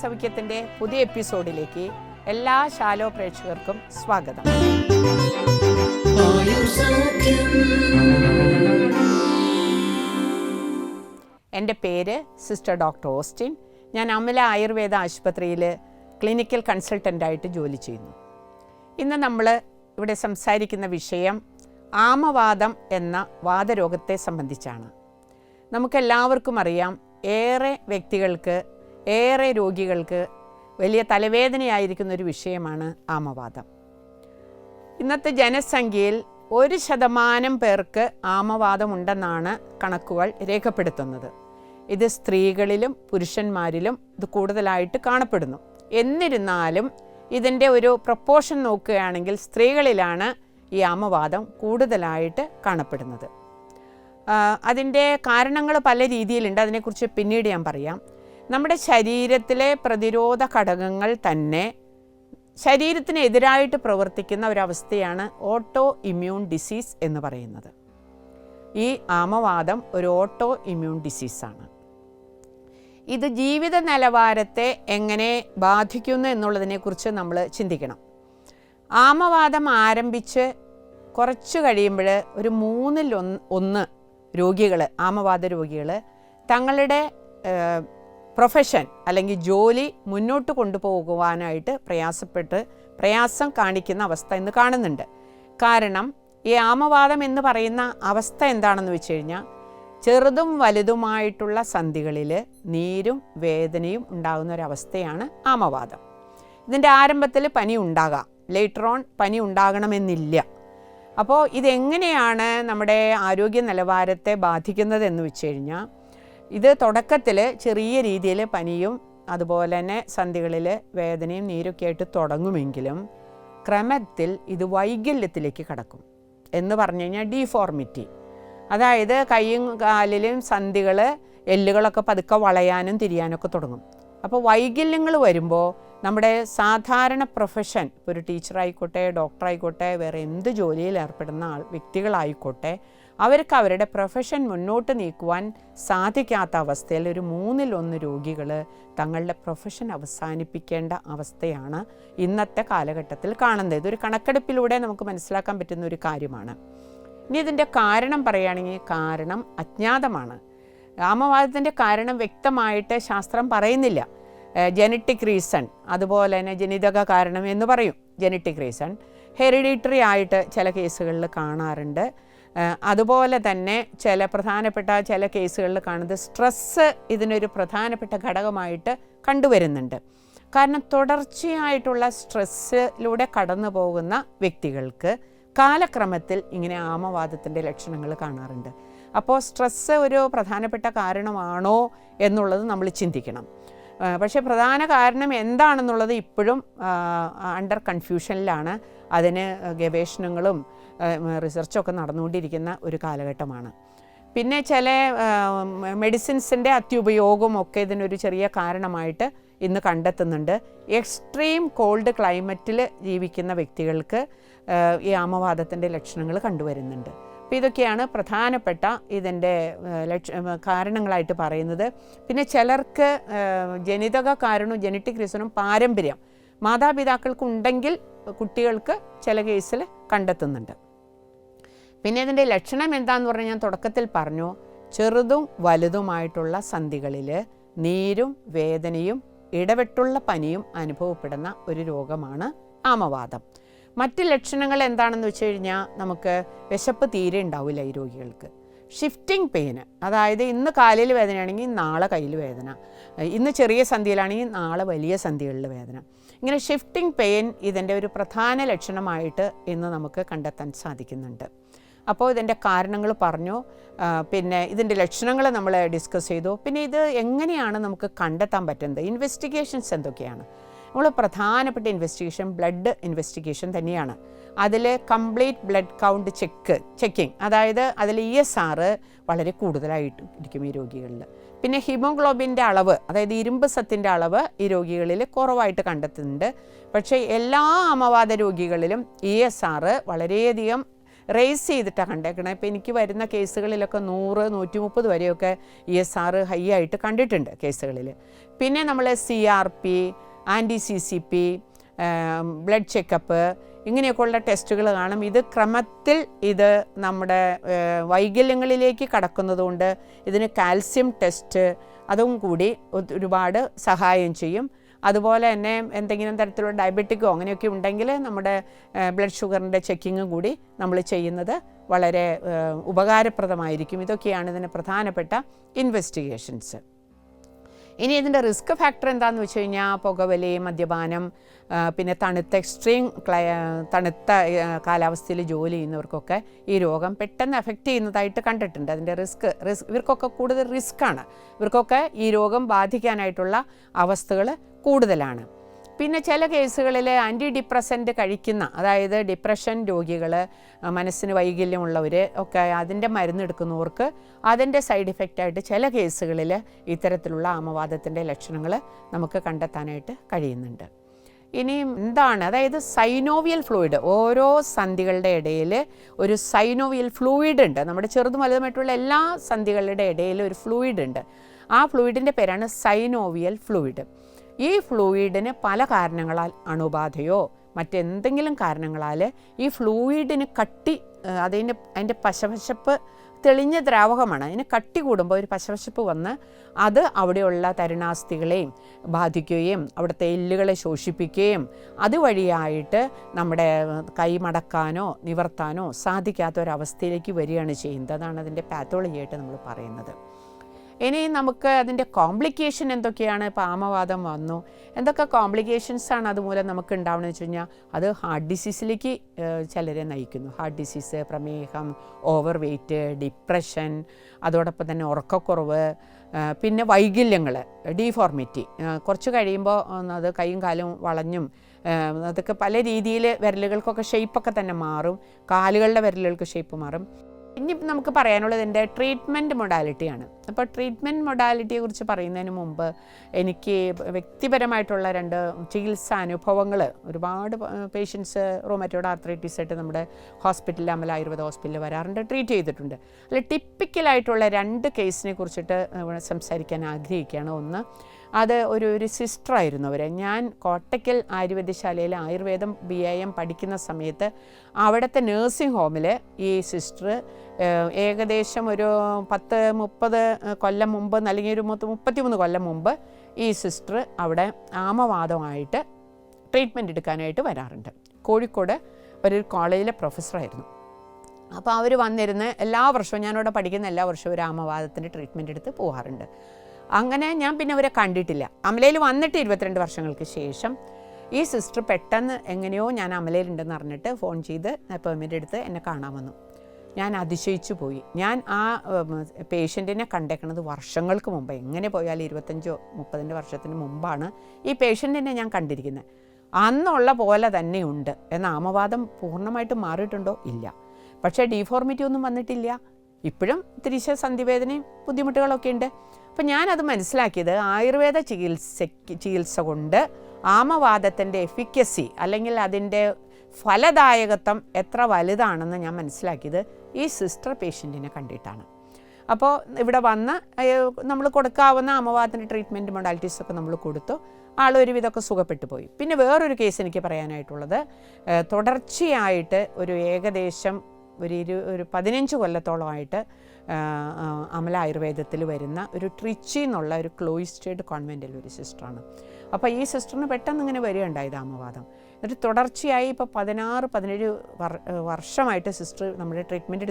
സൗഖ്യത്തിൻ്റെ പുതിയ എപ്പിസോഡിലേക്ക് എല്ലാ ശാലോ പ്രേക്ഷകർക്കും സ്വാഗതം. എൻ്റെ പേര് സിസ്റ്റർ ഡോക്ടർ ഓസ്റ്റിൻ. ഞാൻ അമല ആയുർവേദ ആശുപത്രിയിൽ ക്ലിനിക്കൽ കൺസൾട്ടൻ്റായിട്ട് ജോലി ചെയ്യുന്നു. ഇന്ന് നമ്മൾ ഇവിടെ സംസാരിക്കുന്ന വിഷയം ആമവാദം എന്ന വാതരോഗത്തെ സംബന്ധിച്ചാണ്. നമുക്കെല്ലാവർക്കും അറിയാം, ഏറെ വ്യക്തികൾക്ക്, ഏറെ രോഗികൾക്ക് വലിയ തലവേദനയായിരിക്കുന്ന ഒരു വിഷയമാണ് ആമവാദം. ഇന്നത്തെ ജനസംഖ്യയിൽ 1% പേർക്ക് ആമവാദം ഉണ്ടെന്നാണ് കണക്കുകൾ രേഖപ്പെടുത്തുന്നത്. ഇത് സ്ത്രീകളിലും പുരുഷന്മാരിലും ഇത് കൂടുതലായിട്ട് കാണപ്പെടുന്നു. എന്നിരുന്നാലും ഇതിൻ്റെ ഒരു പ്രൊപ്പോർഷൻ നോക്കുകയാണെങ്കിൽ സ്ത്രീകളിലാണ് ഈ ആമവാദം കൂടുതലായിട്ട് കാണപ്പെടുന്നത്. അതിൻ്റെ കാരണങ്ങൾ പല രീതിയിലുണ്ട്. അതിനെക്കുറിച്ച് പിന്നീട് ഞാൻ പറയാം. നമ്മുടെ ശരീരത്തിലെ പ്രതിരോധ ഘടകങ്ങൾ തന്നെ ശരീരത്തിനെതിരായിട്ട് പ്രവർത്തിക്കുന്ന ഒരവസ്ഥയാണ് ഓട്ടോ ഇമ്മ്യൂൺ ഡിസീസ് എന്ന് പറയുന്നത്. ഈ ആമവാദം ഒരു ഓട്ടോ ഇമ്മ്യൂൺ ഡിസീസാണ്. ഇത് ജീവിത നിലവാരത്തെ എങ്ങനെ ബാധിക്കുന്നു എന്നുള്ളതിനെക്കുറിച്ച് നമ്മൾ ചിന്തിക്കണം. ആമവാദം ആരംഭിച്ച് കുറച്ച് കഴിയുമ്പോൾ ഒരു 1/3 രോഗികൾ, ആമവാദ രോഗികൾ തങ്ങളുടെ പ്രൊഫഷൻ അല്ലെങ്കിൽ ജോലി മുന്നോട്ട് കൊണ്ടുപോകുവാനായിട്ട് പ്രയാസം കാണിക്കുന്ന അവസ്ഥ ഇന്ന് കാണുന്നുണ്ട്. കാരണം ഈ ആമവാദം എന്ന് പറയുന്ന അവസ്ഥ എന്താണെന്ന് വെച്ച് കഴിഞ്ഞാൽ, ചെറുതും വലുതുമായിട്ടുള്ള സന്ധികളിൽ നീരും വേദനയും ഉണ്ടാകുന്ന ഒരവസ്ഥയാണ് ആമവാദം. ഇതിൻ്റെ ആരംഭത്തിൽ പനി ഉണ്ടാകാം, ലേറ്റർ ഓൺ പനി ഉണ്ടാകണമെന്നില്ല. അപ്പോൾ ഇതെങ്ങനെയാണ് നമ്മുടെ ആരോഗ്യ നിലവാരത്തെ ബാധിക്കുന്നതെന്ന് വെച്ച് കഴിഞ്ഞാൽ, ഇത് തുടക്കത്തിൽ ചെറിയ രീതിയിൽ പനിയും അതുപോലെ തന്നെ സന്ധികളിൽ വേദനയും നീരൊക്കെ ആയിട്ട് തുടങ്ങുമെങ്കിലും ക്രമത്തിൽ ഇത് വൈകല്യത്തിലേക്ക് കടക്കും. എന്ന് പറഞ്ഞു കഴിഞ്ഞാൽ ഡീഫോർമിറ്റി, അതായത് കൈയും കാലിലും സന്ധികൾ, എല്ലുകളൊക്കെ പതുക്കെ വളയാനും തിരിയാനൊക്കെ തുടങ്ങും. അപ്പോൾ വൈകല്യങ്ങൾ വരുമ്പോൾ നമ്മുടെ സാധാരണ പ്രൊഫഷൻ, ഇപ്പോൾ ഒരു ടീച്ചറായിക്കോട്ടെ, ഡോക്ടറായിക്കോട്ടെ, വേറെ എന്ത് ജോലിയിൽ ഏർപ്പെടുന്ന വ്യക്തികളായിക്കോട്ടെ, അവർക്ക് അവരുടെ പ്രൊഫഷൻ മുന്നോട്ട് നീക്കുവാൻ സാധിക്കാത്ത അവസ്ഥയിൽ ഒരു 1/3 രോഗികൾ തങ്ങളുടെ പ്രൊഫഷൻ അവസാനിപ്പിക്കേണ്ട അവസ്ഥയാണ് ഇന്നത്തെ കാലഘട്ടത്തിൽ കാണുന്നത്. ഇതൊരു കണക്കെടുപ്പിലൂടെ നമുക്ക് മനസ്സിലാക്കാൻ പറ്റുന്ന ഒരു കാര്യമാണ്. ഇനി ഇതിൻ്റെ കാരണം പറയുകയാണെങ്കിൽ, കാരണം അജ്ഞാതമാണ്. ആമവാദത്തിൻ്റെ കാരണം വ്യക്തമായിട്ട് ശാസ്ത്രം പറയുന്നില്ല. ജനറ്റിക് റീസൺ, അതുപോലെ തന്നെ ജനിതക കാരണം എന്ന് പറയും. ജനറ്റിക് റീസൺ, ഹെറിഡിറ്ററി ആയിട്ട് ചില കേസുകളിൽ കാണാറുണ്ട്. അതുപോലെ തന്നെ പ്രധാനപ്പെട്ട ചില കേസുകളിൽ കാണുന്നത് സ്ട്രെസ്സ് ഇതിനൊരു പ്രധാനപ്പെട്ട ഘടകമായിട്ട് കണ്ടുവരുന്നുണ്ട്. കാരണം തുടർച്ചയായിട്ടുള്ള സ്ട്രെസ്സിലൂടെ കടന്നു പോകുന്ന വ്യക്തികൾക്ക് കാലക്രമത്തിൽ ഇങ്ങനെ ആമവാദത്തിൻ്റെ ലക്ഷണങ്ങൾ കാണാറുണ്ട്. അപ്പോൾ സ്ട്രെസ്സ് ഒരു പ്രധാനപ്പെട്ട കാരണമാണോ എന്നുള്ളത് നമ്മൾ ചിന്തിക്കണം. പക്ഷേ പ്രധാന കാരണം എന്താണെന്നുള്ളത് ഇപ്പോഴും അണ്ടർ കൺഫ്യൂഷനിലാണ്. അതിന് ഗവേഷണങ്ങളും റിസർച്ചൊക്കെ നടന്നുകൊണ്ടിരിക്കുന്ന ഒരു കാലഘട്ടമാണ്. പിന്നെ ചില മെഡിസിൻസിൻ്റെ അത്യുപയോഗവും ഒക്കെ ഇതിനൊരു ചെറിയ കാരണമായിട്ട് ഇന്ന് കണ്ടെത്തുന്നുണ്ട്. എക്സ്ട്രീം കോൾഡ് ക്ലൈമറ്റിൽ ജീവിക്കുന്ന വ്യക്തികൾക്ക് ഈ ആമവാദത്തിൻ്റെ ലക്ഷണങ്ങൾ കണ്ടുവരുന്നുണ്ട്. അപ്പോൾ ഇതൊക്കെയാണ് പ്രധാനപ്പെട്ട ഇതിൻ്റെ കാരണങ്ങളായിട്ട് പറയുന്നത്. പിന്നെ ചിലർക്ക് ജനിതക കാരണവും ജനറ്റിക് റീസണും പാരമ്പര്യം മാതാപിതാക്കൾക്കുണ്ടെങ്കിൽ കുട്ടികൾക്ക് ചില കേസിൽ കണ്ടെത്തുന്നുണ്ട്. പിന്നെ ഇതിൻ്റെ ലക്ഷണം എന്താണെന്ന് പറഞ്ഞാൽ, ഞാൻ തുടക്കത്തിൽ പറഞ്ഞു, ചെറുതും വലുതുമായിട്ടുള്ള സന്ധികളിൽ നീരും വേദനയും ഇടവിട്ടുള്ള പനിയും അനുഭവപ്പെടുന്ന ഒരു രോഗമാണ് ആമവാദം. മറ്റ് ലക്ഷണങ്ങൾ എന്താണെന്ന് വെച്ച് കഴിഞ്ഞാൽ, നമുക്ക് വിശപ്പ് തീരെ ഉണ്ടാവില്ല ഈ രോഗികൾക്ക്. ഷിഫ്റ്റിംഗ് പെയിന്, അതായത് ഇന്ന് കാലിൽ വേദനയാണെങ്കിൽ നാളെ കയ്യിൽ വേദന, ഇന്ന് ചെറിയ സന്ധിയിലാണെങ്കിൽ നാളെ വലിയ സന്ധികളിൽ വേദന. ഇങ്ങനെ ഷിഫ്റ്റിംഗ് പെയിൻ ഇതിൻ്റെ ഒരു പ്രധാന ലക്ഷണമായിട്ട് ഇന്ന് നമുക്ക് കണ്ടെത്താൻ സാധിക്കുന്നുണ്ട്. അപ്പോൾ ഇതിൻ്റെ കാരണങ്ങൾ പറഞ്ഞു, പിന്നെ ഇതിൻ്റെ ലക്ഷണങ്ങൾ നമ്മൾ ഡിസ്കസ് ചെയ്തു. പിന്നെ ഇത് എങ്ങനെയാണ് നമുക്ക് കണ്ടെത്താൻ പറ്റുന്നത്, ഇൻവെസ്റ്റിഗേഷൻസ് എന്തൊക്കെയാണ്? നമ്മൾ പ്രധാനപ്പെട്ട ഇൻവെസ്റ്റിഗേഷൻ ബ്ലഡ് ഇൻവെസ്റ്റിഗേഷൻ തന്നെയാണ്. അതിൽ കംപ്ലീറ്റ് ബ്ലഡ് കൗണ്ട് ചെക്കിങ്, അതായത് അതിൽ ESR വളരെ കൂടുതലായിട്ട് ഇരിക്കും ഈ രോഗികളിൽ. പിന്നെ ഹീമോഗ്ലോബിൻ്റെ അളവ്, അതായത് ഇരുമ്പ് സത്തിൻ്റെ അളവ് ഈ രോഗികളിൽ കുറവായിട്ട് കണ്ടെത്തുന്നുണ്ട്. പക്ഷേ എല്ലാ ആമവാദ രോഗികളിലും ESR വളരെയധികം റേസ് ചെയ്തിട്ടാണ് കണ്ടേക്കണത്. ഇപ്പോൾ എനിക്ക് വരുന്ന കേസുകളിലൊക്കെ 100, 130 വരെയൊക്കെ ESR ഹൈ ആയിട്ട് കണ്ടിട്ടുണ്ട് കേസുകളിൽ. പിന്നെ നമ്മൾ CRP, CCP, ബ്ലഡ് ചെക്കപ്പ്, ഇങ്ങനെയൊക്കെയുള്ള ടെസ്റ്റുകൾ കാണും. ഇത് ക്രമത്തിൽ ഇത് നമ്മുടെ വൈകല്യങ്ങളിലേക്ക് കടക്കുന്നതുകൊണ്ട് ഇതിന് കാൽസ്യം ടെസ്റ്റ് അതും കൂടി ഒരുപാട് സഹായം ചെയ്യും. അതുപോലെ തന്നെ എന്തെങ്കിലും തരത്തിലുള്ള ഡയബറ്റിക്കോ അങ്ങനെയൊക്കെ ഉണ്ടെങ്കിൽ നമ്മുടെ ബ്ലഡ് ഷുഗറിൻ്റെ ചെക്കിങ്ങും കൂടി നമ്മൾ ചെയ്യുന്നത് വളരെ ഉപകാരപ്രദമായിരിക്കും. ഇതൊക്കെയാണ് ഇതിന് പ്രധാനപ്പെട്ട ഇൻവെസ്റ്റിഗേഷൻസ്. ഇനി ഇതിൻ്റെ റിസ്ക് ഫാക്ടർ എന്താണെന്ന് വെച്ച് കഴിഞ്ഞാൽ പുകവലി, മദ്യപാനം, പിന്നെ തണുത്ത കാലാവസ്ഥയിൽ ജോലി ചെയ്യുന്നവർക്കൊക്കെ ഈ രോഗം പെട്ടെന്ന് എഫക്റ്റ് ചെയ്യുന്നതായിട്ട് കണ്ടിട്ടുണ്ട്. അതിൻ്റെ ഇവർക്കൊക്കെ കൂടുതൽ റിസ്ക്കാണ്. ഇവർക്കൊക്കെ ഈ രോഗം ബാധിക്കാനായിട്ടുള്ള അവസ്ഥകൾ കൂടുതലാണ്. പിന്നെ ചില കേസുകളിൽ ആൻറ്റി ഡിപ്രസൻ്റ് കഴിക്കുന്ന, അതായത് ഡിപ്രഷൻ രോഗികൾ, മനസ്സിന് വൈകല്യമുള്ളവർ ഒക്കെ അതിൻ്റെ മരുന്നെടുക്കുന്നവർക്ക് അതിൻ്റെ സൈഡ് ഇഫക്റ്റായിട്ട് ചില കേസുകളിൽ ഇത്തരത്തിലുള്ള ആമവാദത്തിൻ്റെ ലക്ഷണങ്ങൾ നമുക്ക് കണ്ടെത്താനായിട്ട് കഴിയുന്നുണ്ട്. ഇനി എന്താണ്, അതായത് സൈനോവിയൽ ഫ്ലൂയിഡ്, ഓരോ സന്ധികളുടെ ഇടയിൽ ഒരു സൈനോവിയൽ ഫ്ലൂയിഡ് ഉണ്ട്. നമ്മുടെ ചെറുതും വലുതുമായിട്ടുള്ള എല്ലാ സന്ധികളുടെ ഇടയിൽ ഒരു ഫ്ലൂയിഡ് ഉണ്ട്. ആ ഫ്ലൂയിഡിൻ്റെ പേരാണ് സൈനോവിയൽ ഫ്ലൂയിഡ്. ഈ ഫ്ലൂയിഡിന് പല കാരണങ്ങളാൽ, അണുബാധയോ മറ്റെന്തെങ്കിലും കാരണങ്ങളാൽ ഈ ഫ്ലൂയിഡിന് അതിൻ്റെ പശപശപ്പ് തെളിഞ്ഞ ദ്രാവകമാണ്. അതിന് കട്ടി കൂടുമ്പോൾ ഒരു പശപശപ്പ് വന്ന് അത് അവിടെയുള്ള തരുണാസ്ഥികളെയും ബാധിക്കുകയും അവിടുത്തെ എല്ലുകളെ ശോഷിപ്പിക്കുകയും അതുവഴിയായിട്ട് നമ്മുടെ കൈ മടക്കാനോ നിവർത്താനോ സാധിക്കാത്ത ഒരവസ്ഥയിലേക്ക് വരികയാണ് ചെയ്യുന്നത്. അതാണ് അതിൻ്റെ പാത്തോളജിയായിട്ട് നമ്മൾ പറയുന്നത്. ഇനി നമുക്ക് അതിൻ്റെ കോംപ്ലിക്കേഷൻ എന്തൊക്കെയാണ്? ഇപ്പോൾ ആമവാദം വന്നു, എന്തൊക്കെ കോംപ്ലിക്കേഷൻസാണ് അതുമൂലം നമുക്ക് ഉണ്ടാവുകയെന്ന് വെച്ച് കഴിഞ്ഞാൽ അത് ഹാർട്ട് ഡിസീസിലേക്ക് ചിലരെ നയിക്കുന്നു. ഹാർട്ട് ഡിസീസ്, പ്രമേഹം, ഓവർ വെയ്റ്റ്, ഡിപ്രഷൻ, അതോടൊപ്പം തന്നെ ഉറക്കക്കുറവ്, പിന്നെ വൈകല്യങ്ങൾ, ഡീഫോർമിറ്റി. കുറച്ച് കഴിയുമ്പോൾ അത് കൈയും കാലും വളഞ്ഞും അതൊക്കെ പല രീതിയിൽ വിരലുകൾക്കൊക്കെ ഷേപ്പൊക്കെ തന്നെ മാറും. കാലുകളുടെ വിരലുകൾക്ക് ഷേപ്പ് മാറും. ഇനി നമുക്ക് പറയാനുള്ളത് എൻ്റെ ട്രീറ്റ്മെൻറ്റ് മൊഡാലിറ്റിയാണ്. അപ്പോൾ ട്രീറ്റ്മെൻറ്റ് മൊഡാലിറ്റിയെ കുറിച്ച് പറയുന്നതിന് മുമ്പ് എനിക്ക് വ്യക്തിപരമായിട്ടുള്ള 2 ചികിത്സാ അനുഭവങ്ങൾ, ഒരുപാട് പേഷ്യൻസ് റൂമറ്റോയ്ഡ് ആർത്രൈറ്റിസ് ആയിട്ട് നമ്മുടെ ഹോസ്പിറ്റലിൽ, അമല ആയുർവേദ ഹോസ്പിറ്റലിൽ വരാറുണ്ട്, ട്രീറ്റ് ചെയ്തിട്ടുണ്ട്. അതിൽ ടിപ്പിക്കലായിട്ടുള്ള 2 കേസിനെ കുറിച്ചിട്ട് സംസാരിക്കാൻ ആഗ്രഹിക്കുകയാണ്. ഒന്ന്, അത് ഒരു സിസ്റ്ററായിരുന്നു അവർ. ഞാൻ കോട്ടയ്ക്കൽ ആയുർവേദശാലയിൽ ആയുർവേദം BAM പഠിക്കുന്ന സമയത്ത് അവിടുത്തെ നേഴ്സിംഗ് ഹോമിൽ ഈ സിസ്റ്റർ ഏകദേശം ഒരു 10-30 കൊല്ലം മുമ്പ്, അല്ലെങ്കിൽ ഒരു 33 കൊല്ലം മുമ്പ് ഈ സിസ്റ്റർ അവിടെ ആമവാദമായിട്ട് ട്രീറ്റ്മെൻറ്റ് എടുക്കാനായിട്ട് വരാറുണ്ട്. കോഴിക്കോട് ഒരു കോളേജിലെ പ്രൊഫസറായിരുന്നു. അപ്പോൾ അവർ വന്നിരുന്ന് എല്ലാ വർഷവും, ഞാനിവിടെ പഠിക്കുന്ന എല്ലാ വർഷവും ഒരു ആമവാദത്തിൻ്റെ ട്രീറ്റ്മെൻറ്റ് എടുത്ത് പോകാറുണ്ട്. അങ്ങനെ ഞാൻ പിന്നെ അവരെ കണ്ടിട്ടില്ല. അമലയിൽ വന്നിട്ട് 22 വർഷങ്ങൾക്ക് ശേഷം ഈ സിസ്റ്റർ പെട്ടെന്ന് എങ്ങനെയോ ഞാൻ അമലയിലുണ്ടെന്ന് അറിഞ്ഞിട്ട് ഫോൺ ചെയ്ത് അപ്പോയിൻമെൻ്റ് എടുത്ത് എന്നെ കാണാൻ വന്നു. ഞാൻ അതിശയിച്ചു പോയി. ഞാൻ ആ പേഷ്യൻറ്റിനെ കണ്ടേക്കണത് വർഷങ്ങൾക്ക് മുമ്പ്, എങ്ങനെ പോയാലും 25-30 വർഷത്തിന് മുമ്പാണ് ഈ പേഷ്യൻറ്റിനെ ഞാൻ കണ്ടിരിക്കുന്നത്. അന്നുള്ള പോലെ തന്നെ ഉണ്ട്. എന്നാൽ ആമവാദം പൂർണ്ണമായിട്ട് മാറിയിട്ടുണ്ടോ? ഇല്ല. പക്ഷേ ഡീഫോർമിറ്റി ഒന്നും വന്നിട്ടില്ല. ഇപ്പോഴും തിരിച്ച് സന്ധിവേദനയും ബുദ്ധിമുട്ടുകളൊക്കെ ഉണ്ട്. അപ്പം ഞാനത് മനസ്സിലാക്കിയത് ആയുർവേദ ചികിത്സ കൊണ്ട് ആമവാദത്തിൻ്റെ എഫിക്കസി അല്ലെങ്കിൽ അതിൻ്റെ ഫലദായകത്വം എത്ര വലുതാണെന്ന് ഞാൻ മനസ്സിലാക്കിയത് ഈ സിസ്റ്റർ പേഷ്യൻറ്റിനെ കണ്ടിട്ടാണ്. അപ്പോൾ ഇവിടെ വന്ന് നമ്മൾ കൊടുക്കാവുന്ന ആമവാദത്തിൻ്റെ ട്രീറ്റ്മെൻറ്റ് മൊഡാലിറ്റീസൊക്കെ നമ്മൾ കൊടുത്തു. ആളൊരുവിധമൊക്കെ സുഖപ്പെട്ടു പോയി. പിന്നെ വേറൊരു കേസ് എനിക്ക് പറയാനായിട്ടുള്ളത്, തുടർച്ചയായിട്ട് ഏകദേശം ഒരു 15 കൊല്ലത്തോളമായിട്ട് അമല ആയുർവേദത്തിൽ വരുന്ന ഒരു ട്രിച്ചി എന്നുള്ള ഒരു ക്ലോയിസ്റ്റേഡ് കോൺവെൻറ്റിൽ ഒരു സിസ്റ്ററാണ്. അപ്പോൾ ഈ സിസ്റ്ററിന് പെട്ടെന്ന് ഇങ്ങനെ വരികയുണ്ടായത് ആമവാദം. എന്നിട്ട് തുടർച്ചയായി ഇപ്പോൾ 16-17 വർഷമായിട്ട് സിസ്റ്റർ നമ്മുടെ ട്രീറ്റ്മെൻറ്റ്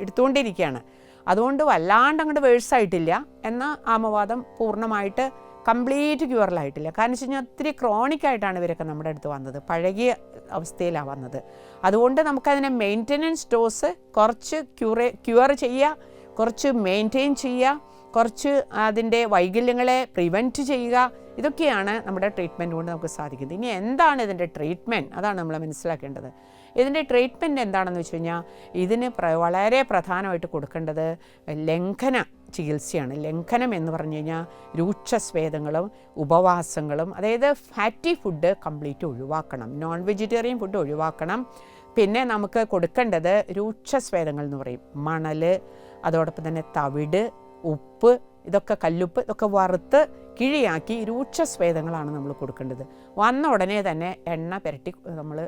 എടുത്തുകൊണ്ടിരിക്കുകയാണ്. അതുകൊണ്ട് വല്ലാണ്ട് അങ്ങോട്ട് വേഴ്സായിട്ടില്ല, എന്നാൽ ആമവാദം പൂർണ്ണമായിട്ട് കംപ്ലീറ്റ് ക്യൂറലായിട്ടില്ല. കാരണം വെച്ച് കഴിഞ്ഞാൽ ഒത്തിരി ക്രോണിക്കായിട്ടാണ് ഇവരൊക്കെ നമ്മുടെ അടുത്ത് വന്നത്, പഴകിയ അവസ്ഥയിലാണ് വന്നത്. അതുകൊണ്ട് നമുക്കതിനെ മെയിൻ്റനൻസ് ഡോസ് കുറച്ച് ക്യൂർ ചെയ്യുക, കുറച്ച് മെയിൻറ്റെയിൻ ചെയ്യുക, കുറച്ച് അതിൻ്റെ വൈകല്യങ്ങളെ പ്രിവെൻറ്റ് ചെയ്യുക, ഇതൊക്കെയാണ് നമ്മുടെ ട്രീറ്റ്മെൻറ്റ് കൊണ്ട് നമുക്ക് സാധിക്കുന്നത്. ഇനി എന്താണ് ഇതിൻ്റെ ട്രീറ്റ്മെൻറ്റ്? അതാണ് നമ്മൾ മനസ്സിലാക്കേണ്ടത്. ഇതിൻ്റെ ട്രീറ്റ്മെൻറ്റ് എന്താണെന്ന് വെച്ച് കഴിഞ്ഞാൽ ഇതിന് വളരെ പ്രധാനമായിട്ട് കൊടുക്കേണ്ടത് ലംഘന ചികിത്സയാണ്. ലംഘനം എന്ന് പറഞ്ഞു കഴിഞ്ഞാൽ രൂക്ഷസ്വേദങ്ങളും ഉപവാസങ്ങളും, അതായത് ഫാറ്റി ഫുഡ് കംപ്ലീറ്റ് ഒഴിവാക്കണം, നോൺ വെജിറ്റേറിയൻ ഫുഡ് ഒഴിവാക്കണം, പിന്നെ നമുക്ക് കൊടുക്കേണ്ടത് രൂക്ഷസ്വേദങ്ങൾ എന്ന് പറയും. മണൽ, അതോടൊപ്പം തന്നെ തവിട്, ഉപ്പ്, ഇതൊക്കെ കല്ലുപ്പ്, ഇതൊക്കെ വറുത്ത് കിഴിയാക്കി രൂക്ഷസ്വേദങ്ങളാണ് നമ്മൾ കൊടുക്കേണ്ടത്. വന്ന ഉടനെ തന്നെ എണ്ണ പുരട്ടി നമ്മൾ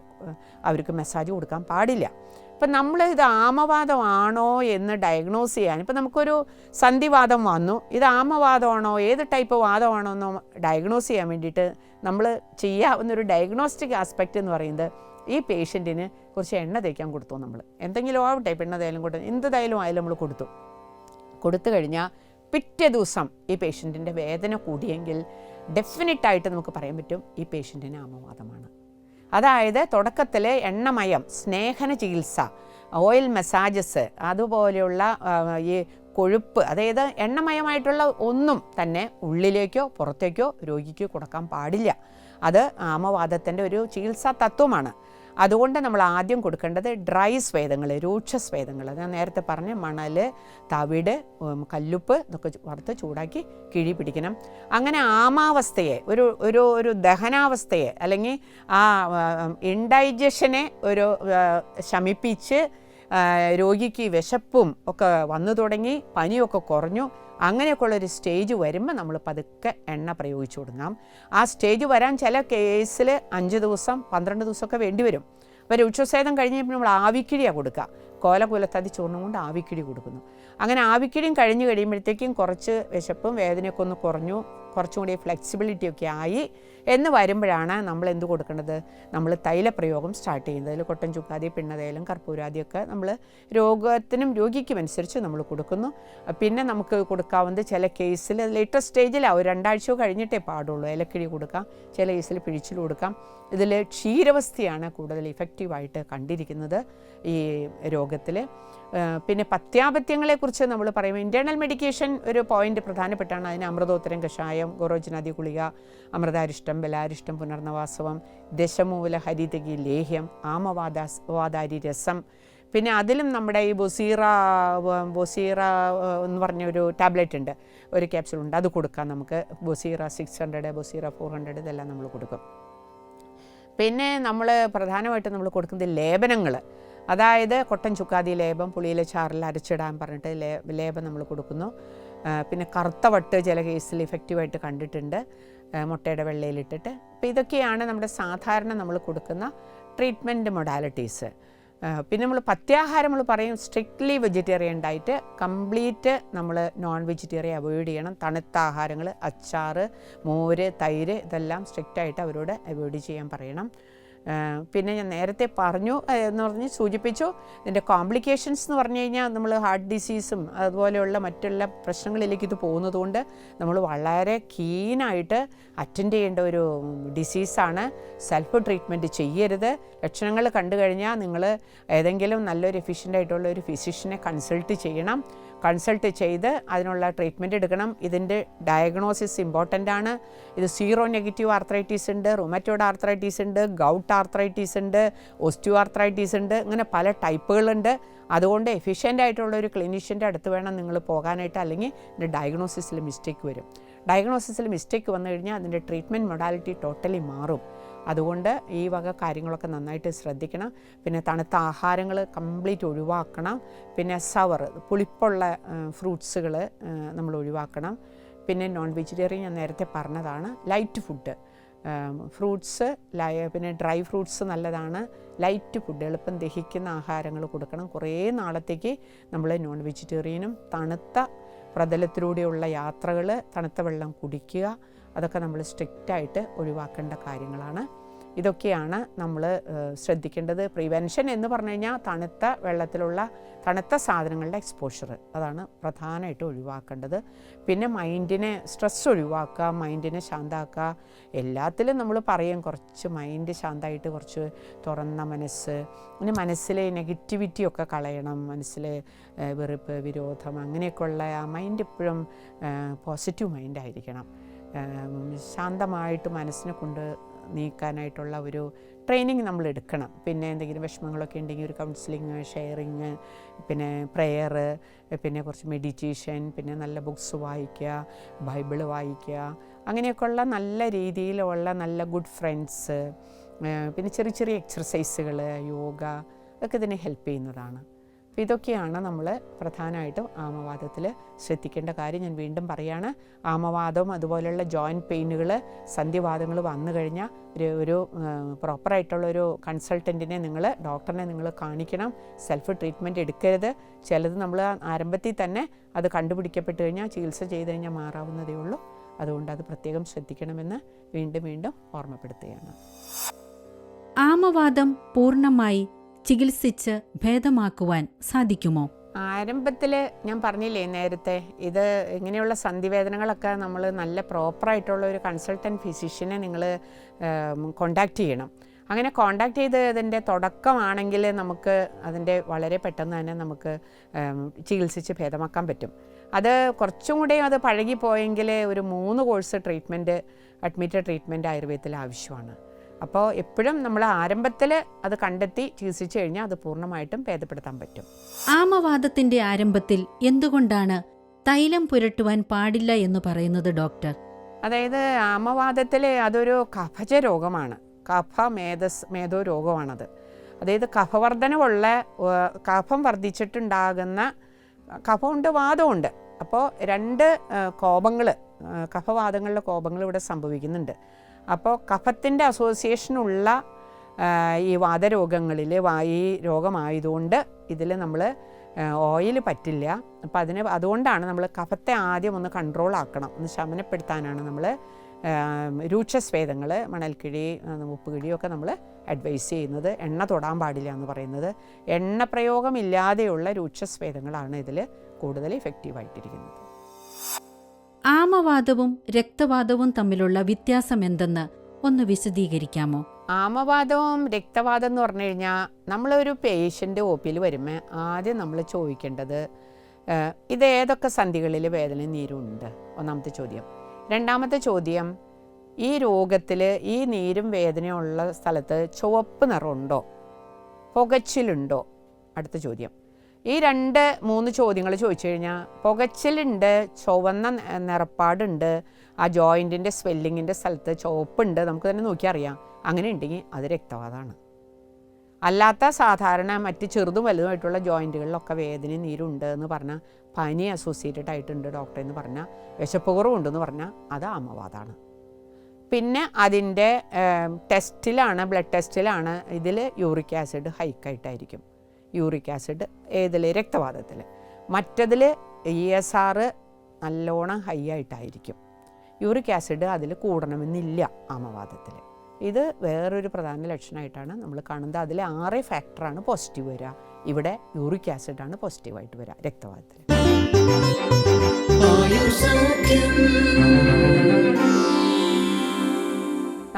അവർക്ക് മസാജ് കൊടുക്കാൻ പാടില്ല. ഇപ്പം നമ്മൾ ഇത് ആമവാദമാണോ എന്ന് ഡയഗ്നോസ് ചെയ്യാൻ, ഇപ്പം നമുക്കൊരു സന്ധിവാദം വന്നു, ഇത് ആമവാദമാണോ ഏത് ടൈപ്പ് വാദമാണോ എന്ന് ഡയഗ്നോസ് ചെയ്യാൻ വേണ്ടിയിട്ട് നമ്മൾ ചെയ്യാവുന്നൊരു ഡയഗ്നോസ്റ്റിക് ആസ്പെക്റ്റ് എന്ന് പറയുന്നത് ഈ പേഷ്യൻറ്റിന് കുറച്ച് എണ്ണ തേക്കാൻ കൊടുത്തു. നമ്മൾ എന്തെങ്കിലും ആവട്ടെ, എണ്ണ തേലും കൊടുത്തു, എന്തായാലും ആയാലും നമ്മൾ കൊടുത്തു കഴിഞ്ഞാൽ പിറ്റേ ദിവസം ഈ പേഷ്യൻറ്റിൻ്റെ വേദന കൂടിയെങ്കിൽ ഡെഫിനറ്റായിട്ട് നമുക്ക് പറയാൻ പറ്റും ഈ പേഷ്യൻറ്റിന് ആമവാദമാണ്. അതായത് തുടക്കത്തിൽ എണ്ണമയം, സ്നേഹന ചികിത്സ, ഓയിൽ മസാജസ്, അതുപോലെയുള്ള ഈ കൊഴുപ്പ്, അതായത് എണ്ണമയമായിട്ടുള്ള ഒന്നും തന്നെ ഉള്ളിലേക്കോ പുറത്തേക്കോ രോഗിക്ക് കൊടുക്കാൻ പാടില്ല. അത് ആമവാദത്തിൻ്റെ ഒരു ചികിത്സാ തത്വമാണ്. അതുകൊണ്ട് നമ്മൾ ആദ്യം കൊടുക്കേണ്ടത് ഡ്രൈ സ്വേദങ്ങൾ, രൂക്ഷസ്വേദങ്ങൾ. ഞാൻ നേരത്തെ പറഞ്ഞ മണൽ, തവിട്, കല്ലുപ്പ് ഇതൊക്കെ വറുത്ത് ചൂടാക്കി കിഴി പിടിക്കണം. അങ്ങനെ ആമാവസ്ഥയെ, ഒരു ദഹനാവസ്ഥയെ അല്ലെങ്കിൽ ആ ഇൻഡൈജഷനെ ശമിപ്പിച്ച് രോഗിക്ക് വിശപ്പും ഒക്കെ വന്നു തുടങ്ങി, പനിയൊക്കെ കുറഞ്ഞു, അങ്ങനെയൊക്കെയുള്ളൊരു സ്റ്റേജ് വരുമ്പോൾ നമ്മൾ പതുക്കെ എണ്ണ പ്രയോഗിച്ചു കൊടുക്കാം. ആ സ്റ്റേജ് വരാൻ ചില കേസിൽ 5 ദിവസം 12 ദിവസമൊക്കെ വേണ്ടി വരും. അപ്പോൾ രൂക്ഷസ്വേദം കഴിഞ്ഞപ്പോൾ നമ്മൾ ആവിക്കിഴിയാണ് കൊടുക്കുക. കോലകുലത്തതി ചൂർണ്ണം കൊണ്ട് ആവിക്കിഴി കൊടുക്കുന്നു. അങ്ങനെ ആവിക്കിഴിയും കഴിഞ്ഞ് കഴിയുമ്പോഴത്തേക്കും കുറച്ച് വിശപ്പും വേദനയൊക്കെ ഒന്ന് കുറഞ്ഞു, കുറച്ചും കൂടി ഫ്ലെക്സിബിലിറ്റിയൊക്കെ ആയി എന്ന് വരുമ്പോഴാണ് നമ്മൾ എന്ത് കൊടുക്കേണ്ടത്, നമ്മൾ തൈലപ്രയോഗം സ്റ്റാർട്ട് ചെയ്യുന്നത്. അതിൽ കൊട്ടൻ ചുക്കാതി, പിണ്ണതൈലം, കർപ്പൂരാദിയൊക്കെ നമ്മൾ രോഗത്തിനും രോഗിക്കും അനുസരിച്ച് നമ്മൾ കൊടുക്കുന്നു. പിന്നെ നമുക്ക് കൊടുക്കാവുന്നത് ചില കേസിൽ ലേറ്റർ സ്റ്റേജിലാണ്, ഒരു 2 ആഴ്ചയോ കഴിഞ്ഞിട്ടേ പാടുള്ളൂ. ഇലക്കിഴി കൊടുക്കാം, ചില കേസിൽ പിഴിച്ചിൽ കൊടുക്കാം. ഇതിൽ ക്ഷീരവസ്ഥയാണ് കൂടുതൽ ഇഫക്റ്റീവായിട്ട് കണ്ടിരിക്കുന്നത് ഈ രോഗത്തിൽ. പിന്നെ പഥ്യാപഥ്യങ്ങളെക്കുറിച്ച് നമ്മൾ പറയുമ്പോൾ ഇൻറ്റേർണൽ മെഡിക്കേഷൻ ഒരു പോയിൻ്റ് പ്രധാനപ്പെട്ടാണ്. അതിന് അമൃതോത്തരം കഷായം, ഗോറോജനാദി ഗുളിക, അമൃതാരിഷ്ടം, ബലാരിഷ്ടം, പുനർനവാസവം, ദശമൂല ഹരിതകി ലേഹ്യം, ആമവാദാരി രസം. പിന്നെ അതിലും നമ്മുടെ ഈ ബൊസീറ എന്ന് പറഞ്ഞൊരു ടാബ്ലറ്റ് ഉണ്ട്, ഒരു ക്യാപ്സൂൾ ഉണ്ട്, അത് കൊടുക്കാം നമുക്ക്. ബൊസീറ 600, ബൊസീറ 400 ഇതെല്ലാം നമ്മൾ കൊടുക്കും. പിന്നെ നമ്മൾ പ്രധാനമായിട്ടും നമ്മൾ കൊടുക്കുന്നത് ലേപനങ്ങൾ, അതായത് കൊട്ടൻ ചുക്കാതി ലേപം, പുളിയിലെ ചാറിൽ അരച്ചിടാൻ പറഞ്ഞിട്ട് ലേപം നമ്മൾ കൊടുക്കുന്നു. പിന്നെ കറുത്തവട്ട് ചില കേസിൽ ഇഫക്റ്റീവായിട്ട് കണ്ടിട്ടുണ്ട്, മുട്ടയുടെ വെള്ളയിലിട്ടിട്ട്. അപ്പോൾ ഇതൊക്കെയാണ് നമ്മുടെ സാധാരണ നമ്മൾ കൊടുക്കുന്ന ട്രീറ്റ്മെൻറ്റ് മൊഡാലിറ്റീസ്. പിന്നെ നമ്മൾ പഥ്യാഹാരം നമ്മൾ പറയും സ്ട്രിക്ട്ലി വെജിറ്റേറിയൻ ഡയറ്റ്, കംപ്ലീറ്റ് നമ്മൾ നോൺ വെജിറ്റേറിയൻ അവോയ്ഡ് ചെയ്യണം. തണുത്ത ആഹാരങ്ങൾ, അച്ചാറ്, മോര്, തൈര് ഇതെല്ലാം സ്ട്രിക്റ്റായിട്ട് അവരോട് അവോയ്ഡ് ചെയ്യാൻ പറയണം. പിന്നെ ഞാൻ നേരത്തെ സൂചിപ്പിച്ചു ഇതിൻ്റെ കോംപ്ലിക്കേഷൻസ് എന്ന് പറഞ്ഞു കഴിഞ്ഞാൽ നമ്മൾ ഹാർട്ട് ഡിസീസും അതുപോലെയുള്ള മറ്റുള്ള പ്രശ്നങ്ങളിലേക്ക് ഇത് പോകുന്നതുകൊണ്ട് നമ്മൾ വളരെ കീനായിട്ട് അറ്റൻഡ് ചെയ്യേണ്ട ഒരു ഡിസീസാണ്. സെൽഫ് ട്രീറ്റ്മെൻറ്റ് ചെയ്യരുത്. ലക്ഷണങ്ങൾ കണ്ടു കഴിഞ്ഞാൽ നിങ്ങൾ ഏതെങ്കിലും നല്ലൊരു എഫിഷ്യൻ്റായിട്ടുള്ള ഒരു ഫിസിഷ്യനെ കൺസൾട്ട് ചെയ്യണം. കൺസൾട്ട് ചെയ്ത് അതിനുള്ള ട്രീറ്റ്മെൻറ്റ് എടുക്കണം. ഇതിൻ്റെ ഡയഗ്നോസിസ് ഇമ്പോർട്ടൻ്റ് ആണ്. ഇത് സീറോ നെഗറ്റീവ് ആർത്രൈറ്റീസ് ഉണ്ട്, റുമറ്റോയ്ഡ് ആർത്രൈറ്റീസ് ഉണ്ട്, ഗൗട്ട് ആർത്രൈറ്റീസ് ഉണ്ട്, ഓസ്റ്റിയോ ആർത്രൈറ്റീസ് ഉണ്ട്, ഇങ്ങനെ പല ടൈപ്പുകളുണ്ട്. അതുകൊണ്ട് എഫിഷ്യൻ്റ് ആയിട്ടുള്ള ഒരു ക്ലിനീഷ്യൻ്റെ അടുത്ത് വേണം നിങ്ങൾ പോകാനായിട്ട്, അല്ലെങ്കിൽ ഇതിൻ്റെ ഡയഗ്നോസിസിൽ മിസ്റ്റേക്ക് വരും. ഡയഗ്നോസിസിൽ മിസ്റ്റേക്ക് വന്നു കഴിഞ്ഞാൽ അതിൻ്റെ ട്രീറ്റ്മെൻറ്റ് മൊഡാലിറ്റി ടോട്ടലി മാറും. അതുകൊണ്ട് ഈ വക കാര്യങ്ങളൊക്കെ നന്നായിട്ട് ശ്രദ്ധിക്കണം. പിന്നെ തണുത്ത ആഹാരങ്ങൾ കംപ്ലീറ്റ് ഒഴിവാക്കണം. പിന്നെ പുളിപ്പുള്ള ഫ്രൂട്ട്സുകൾ നമ്മൾ ഒഴിവാക്കണം. പിന്നെ നോൺ വെജിറ്റേറിയൻ ഞാൻ നേരത്തെ പറഞ്ഞതാണ്. ലൈറ്റ് ഫുഡ്, ഫ്രൂട്ട്സ്, പിന്നെ ഡ്രൈ ഫ്രൂട്ട്സ് നല്ലതാണ്. ലൈറ്റ് ഫുഡ്, എളുപ്പം ദഹിക്കുന്ന ആഹാരങ്ങൾ കൊടുക്കണം. കുറേ നാളത്തേക്ക് നമ്മൾ നോൺ വെജിറ്റേറിയനും തണുത്ത പ്രതലത്തിലൂടെയുള്ള യാത്രകൾ, തണുത്ത വെള്ളം കുടിക്കുക, അതൊക്കെ നമ്മൾ സ്ട്രിക്റ്റായിട്ട് ഒഴിവാക്കേണ്ട കാര്യങ്ങളാണ്. ഇതൊക്കെയാണ് നമ്മൾ ശ്രദ്ധിക്കേണ്ടത്. പ്രിവെൻഷൻ എന്ന് പറഞ്ഞു കഴിഞ്ഞാൽ തണുത്ത വെള്ളത്തിലുള്ള തണുത്ത സാധനങ്ങളുടെ എക്സ്പോഷർ, അതാണ് പ്രധാനമായിട്ട് ഒഴിവാക്കേണ്ടത്. പിന്നെ മൈൻഡിനെ സ്ട്രെസ് ഒഴിവാക്കുക, മൈൻഡിനെ ശാന്തമാക്കുക. എല്ലാത്തിലും നമ്മൾ പറയും കുറച്ച് മൈൻഡ് ശാന്തമായിട്ട്, കുറച്ച് തുറന്ന മനസ്സ്, പിന്നെ മനസ്സിലെ നെഗറ്റിവിറ്റിയൊക്കെ കളയണം. മനസ്സിൽ വെറുപ്പ്, വിരോധം അങ്ങനെയൊക്കെയുള്ള ആ മൈൻഡ് എപ്പോഴും പോസിറ്റീവ് മൈൻഡായിരിക്കണം. ശാന്തമായിട്ട് മനസ്സിനെ കൊണ്ട് നീക്കാനായിട്ടുള്ള ഒരു ട്രെയിനിങ് നമ്മൾ എടുക്കണം. പിന്നെ എന്തെങ്കിലും വിഷമങ്ങളൊക്കെ ഉണ്ടെങ്കിൽ ഒരു കൗൺസിലിങ്, ഷെയറിങ്, പിന്നെ പ്രെയർ, പിന്നെ കുറച്ച് മെഡിറ്റേഷൻ, പിന്നെ നല്ല ബുക്സ് വായിക്കുക, ബൈബിള് വായിക്കുക, അങ്ങനെയൊക്കെയുള്ള നല്ല രീതിയിലുള്ള നല്ല ഗുഡ് ഫ്രണ്ട്സ്, പിന്നെ ചെറിയ ചെറിയ എക്സർസൈസുകൾ, യോഗ, ഒക്കെ ഇതിനെ ഹെൽപ്പ് ചെയ്യുന്നതാണ്. അപ്പോൾ ഇതൊക്കെയാണ് നമ്മൾ പ്രധാനമായിട്ടും ആമവാദത്തിൽ ശ്രദ്ധിക്കേണ്ട കാര്യം. ഞാൻ വീണ്ടും പറയുകയാണ്, ആമവാദവും അതുപോലെയുള്ള ജോയിൻറ്റ് പെയിനുകൾ, സന്ധിവാദങ്ങൾ വന്നു കഴിഞ്ഞാൽ ഒരു പ്രോപ്പറായിട്ടുള്ളൊരു കൺസൾട്ടൻറ്റിനെ ഡോക്ടറിനെ നിങ്ങൾ കാണിക്കണം. സെൽഫ് ട്രീറ്റ്മെൻറ്റ് എടുക്കരുത്. ചിലത് നമ്മൾ ആരംഭത്തിൽ തന്നെ അത് കണ്ടുപിടിക്കപ്പെട്ട് കഴിഞ്ഞാൽ ചികിത്സ ചെയ്ത് കഴിഞ്ഞാൽ മാറാവുന്നതേ ഉള്ളൂ. അതുകൊണ്ട് അത് പ്രത്യേകം ശ്രദ്ധിക്കണമെന്ന് വീണ്ടും വീണ്ടും ഓർമ്മപ്പെടുത്തുകയാണ്. ആമവാദം പൂർണ്ണമായി ചികിത്സിച്ച് ഭേദമാക്കുവാൻ സാധിക്കുമോ? ആരംഭത്തിൽ ഞാൻ പറഞ്ഞില്ലേ നേരത്തെ, ഇത് ഇങ്ങനെയുള്ള സന്ധിവേദനകളൊക്കെ നമ്മൾ നല്ല പ്രോപ്പറായിട്ടുള്ള ഒരു കൺസൾട്ടൻറ്റ് ഫിസിഷ്യനെ നിങ്ങൾ കോണ്ടാക്റ്റ് ചെയ്യണം. അങ്ങനെ കോണ്ടാക്ട് ചെയ്ത് അതിൻ്റെ തുടക്കമാണെങ്കിൽ നമുക്ക് അതിൻ്റെ വളരെ പെട്ടെന്ന് തന്നെ നമുക്ക് ചികിത്സിച്ച് ഭേദമാക്കാൻ പറ്റും. അത് കുറച്ചും കൂടെ അത് പഴകിപ്പോയെങ്കിൽ ഒരു 3 കോഴ്സ് ട്രീറ്റ്മെൻറ്റ്, അഡ്മിറ്റഡ് ട്രീറ്റ്മെൻറ്റ് ആയുർവേദത്തിൽ ആവശ്യമാണ്. അപ്പോൾ എപ്പോഴും നമ്മൾ ആരംഭത്തിൽ അത് കണ്ടെത്തി ചികിത്സിച്ച് കഴിഞ്ഞാൽ അത് പൂർണ്ണമായിട്ടും ഭേദപ്പെടുത്താൻ പറ്റും. ആമവാദത്തിന്റെ ആരംഭത്തിൽ എന്തുകൊണ്ടാണ് തൈലം പുരട്ടുവാൻ പാടില്ല എന്ന് പറയുന്നത് ഡോക്ടർ? അതായത് ആമവാദത്തിൽ അതൊരു കഫജ രോഗമാണ്, മേധോ രോഗമാണത്. അതായത് കഫവർദ്ധനവുള്ള, കഫം വർദ്ധിച്ചിട്ടുണ്ടാകുന്ന, കഫമുണ്ട് വാദമുണ്ട്. അപ്പോൾ 2 കോപങ്ങൾ, കഫവാദങ്ങളിലെ കോപങ്ങൾ ഇവിടെ സംഭവിക്കുന്നുണ്ട്. അപ്പോൾ കഫത്തിൻ്റെ അസോസിയേഷനുള്ള ഈ വാതരോഗങ്ങളിൽ ഈ രോഗമായതുകൊണ്ട് ഇതിൽ നമ്മൾ ഓയിൽ പറ്റില്ല. അപ്പോൾ അതുകൊണ്ടാണ് നമ്മൾ കഫത്തെ ആദ്യം ഒന്ന് കൺട്രോൾ ആക്കണം, ഒന്ന് ശമനപ്പെടുത്താനാണ് നമ്മൾ രൂക്ഷസ്വേദങ്ങൾ, മണൽക്കിഴി, ഉപ്പുകിഴിയൊക്കെ നമ്മൾ അഡ്വൈസ് ചെയ്യുന്നത്. എണ്ണ തൊടാൻ പാടില്ല എന്ന് പറയുന്നത്. എണ്ണ പ്രയോഗമില്ലാതെയുള്ള രൂക്ഷസ്വേദങ്ങളാണ് ഇതിൽ കൂടുതൽ ഇഫക്റ്റീവായിട്ടിരിക്കുന്നത്. ആമവാദവും രക്തവാദവും തമ്മിലുള്ള വ്യത്യാസം എന്തെന്ന് ഒന്ന് വിശദീകരിക്കാമോ? ആമവാദവും രക്തവാദം എന്ന് പറഞ്ഞു കഴിഞ്ഞാൽ, നമ്മളൊരു പേഷ്യൻ്റ് OPയിൽ വരുമ്പോൾ ആദ്യം നമ്മൾ ചോദിക്കേണ്ടത് ഇത് ഏതൊക്കെ സന്ധികളിൽ വേദന നീരുണ്ട്, ഒന്നാമത്തെ ചോദ്യം. രണ്ടാമത്തെ ചോദ്യം, ഈ രോഗത്തിൽ ഈ നീരും വേദനയുള്ള സ്ഥലത്ത് ചുവപ്പ് നിറമുണ്ടോ, പുകച്ചിലുണ്ടോ, അടുത്ത ചോദ്യം. ഈ 2-3 ചോദ്യങ്ങൾ ചോദിച്ചു കഴിഞ്ഞാൽ പുകച്ചിലുണ്ട്, ചുവന്ന നിറപ്പാടുണ്ട്, ആ ജോയിൻറ്റിൻ്റെ സ്വെല്ലിങ്ങിൻ്റെ സ്ഥലത്ത് ചുവപ്പുണ്ട്, നമുക്ക് തന്നെ നോക്കി അറിയാം. അങ്ങനെ ഉണ്ടെങ്കിൽ അത് രക്തവാദമാണ്. അല്ലാത്ത സാധാരണ മറ്റ് ചെറുതും വലുതുമായിട്ടുള്ള ജോയിൻറ്റുകളിലൊക്കെ വേദനയും നീരുണ്ട് എന്ന് പറഞ്ഞാൽ, പനി അസോസിയേറ്റഡ് ആയിട്ടുണ്ട് ഡോക്ടർ എന്ന് പറഞ്ഞാൽ, വിശപ്പ് കുറവുണ്ടെന്ന് പറഞ്ഞാൽ അത് ആമവാദമാണ്. പിന്നെ അതിൻ്റെ ബ്ലഡ് ടെസ്റ്റിലാണ് ഇതിൽ യൂറിക് ആസിഡ് ഹൈക്കായിട്ടായിരിക്കും. യൂറിക് ആസിഡ് ഏതിൽ? രക്തവാദത്തിൽ. മറ്റതിൽ ESR നല്ലോണം ഹൈ ആയിട്ടായിരിക്കും. യൂറിക് ആസിഡ് അതിൽ കൂടണമെന്നില്ല ആമവാദത്തിൽ. ഇത് വേറൊരു പ്രധാന ലക്ഷണമായിട്ടാണ് നമ്മൾ കാണുന്നത്. അതിൽ 6 ഫാക്ടറാണ് പോസിറ്റീവ് വരിക. ഇവിടെ യൂറിക് ആസിഡാണ് പോസിറ്റീവായിട്ട് വരിക രക്തവാദത്തിൽ.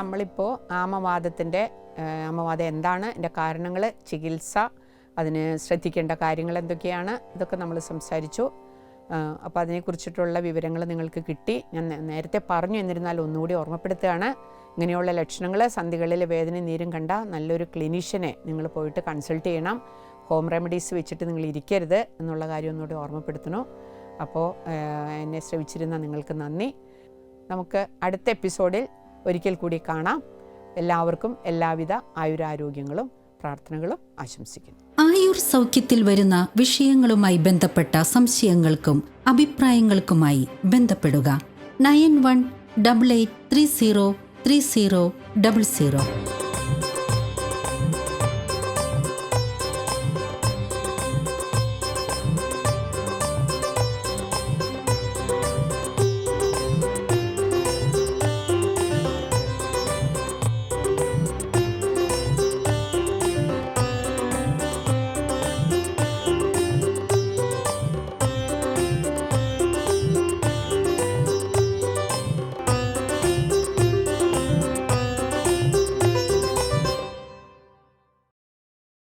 നമ്മളിപ്പോൾ ആമവാദം എന്താണ്, അതിൻ്റെ കാരണങ്ങൾ, ചികിത്സ, അതിന് ശ്രദ്ധിക്കേണ്ട കാര്യങ്ങൾ എന്തൊക്കെയാണ്, ഇതൊക്കെ നമ്മൾ സംസാരിച്ചു. അപ്പോൾ അതിനെക്കുറിച്ചിട്ടുള്ള വിവരങ്ങൾ നിങ്ങൾക്ക് കിട്ടി. ഞാൻ നേരത്തെ പറഞ്ഞു, എന്നിരുന്നാൽ ഒന്നുകൂടി ഓർമ്മപ്പെടുത്തുകയാണ്. ഇങ്ങനെയുള്ള ലക്ഷണങ്ങൾ, സന്ധികളിലെ വേദന നീരും കണ്ട നല്ലൊരു ക്ലിനീഷ്യനെ നിങ്ങൾ പോയിട്ട് കൺസൾട്ട് ചെയ്യണം. ഹോം റെമഡീസ് വെച്ചിട്ട് നിങ്ങൾ ഇരിക്കരുത് എന്നുള്ള കാര്യം ഒന്നുകൂടി ഓർമ്മപ്പെടുത്തണോ. അപ്പോൾ എന്നെ ശ്രവിച്ചിരുന്ന നിങ്ങൾക്ക് നന്ദി. നമുക്ക് അടുത്ത എപ്പിസോഡിൽ ഒരിക്കൽ കൂടി കാണാം. എല്ലാവർക്കും എല്ലാവിധ ആയുരാരോഗ്യങ്ങളും പ്രാർത്ഥനകളും ആശംസിക്കുന്നു. ആയുർ സൗഖ്യത്തിൽ വരുന്ന വിഷയങ്ങളുമായി ബന്ധപ്പെട്ട സംശയങ്ങൾക്കും അഭിപ്രായങ്ങൾക്കുമായി ബന്ധപ്പെടുക 9188303000.